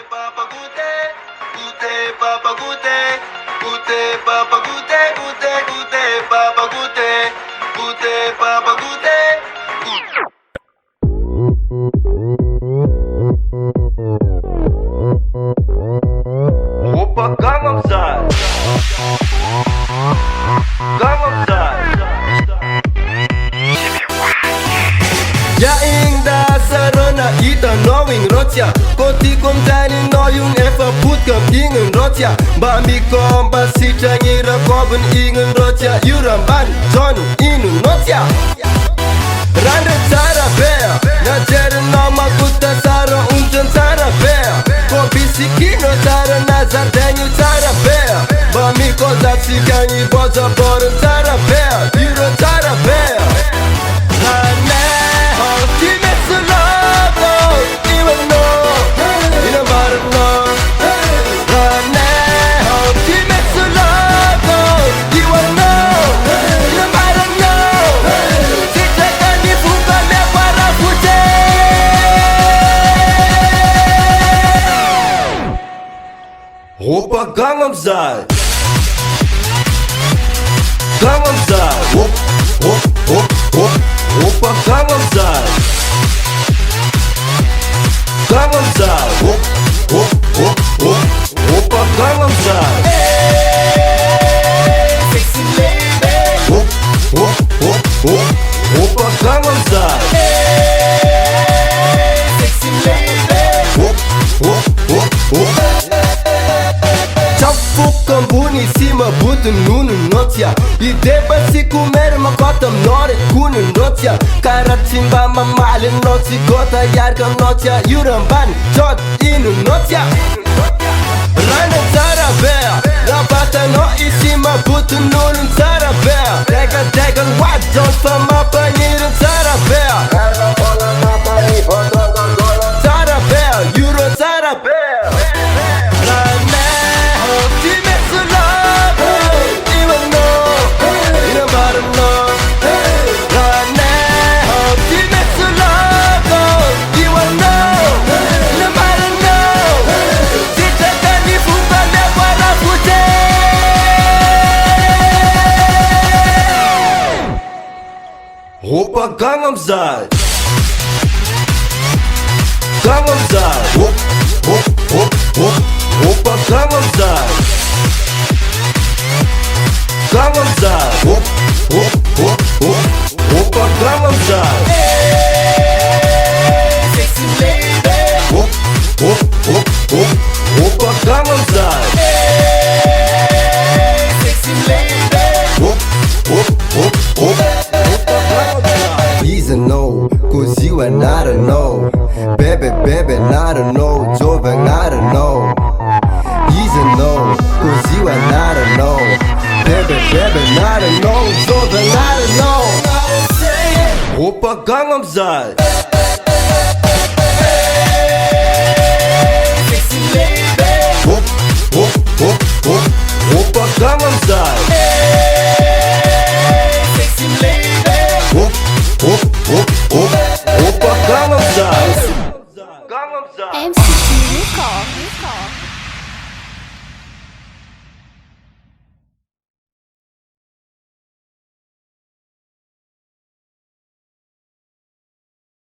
papa gute, gute papa gute, gute papa gute, gute gute papa gute, gute papa gute. Опа, Gangnam Style, Gangnam Style. Ja ingda sarona ita knowing rotia Koti kom tani no yung efa put kam ingen rotia Ba mi kom ba sita ngira koben ingen rotia Yuram ban tonu inu notia Randa tara bea Na jere no makuta sara unjan tara bea Ko bisikino tara nazar denyu tara bea Ba mi ko zatsi kanyi boza boren tara bea Yuro tara bea Опа, Gangnam Style, Gangnam Style, оп, оп, оп, оп, опа, Gangnam Style, Gangnam Style, оп, оп, оп, оп, опа, Gangnam Style. Hey, sexy lady, оп, оп, оп, оп, опа, Gangnam Style. Hey, sexy lady, оп, оп, оп, оп. Fukam buni si më butën nunën notja I deba si ku merë më kotëm nore kunën notja Karat si mba më malin notsi gota jarkëm notja Jurëm ban qot inu notja Rajnë cara bea Rapata no I si më butën nunën cara bea Teka tekën what don't fa ma pa njërën cara bea Cara bea, juro cara bea Опа, Gangnam Style, Gangnam Style, оп, оп, оп, оп, опа, Gangnam Style, Gangnam Style, оп, оп, оп, оп, опа, Gangnam Style. Hey, sexy lady, оп, оп, оп, оп, опа, Gangnam Style. Hey, sexy lady, оп, оп, оп, оп. Easy no, cause you and I don't know. Baby, baby, I don't know. Joven, I don't know. Easy no, cause you and I don't know. Baby, baby, I don't know. Joven, I don't know. Опа, Gangnam Style.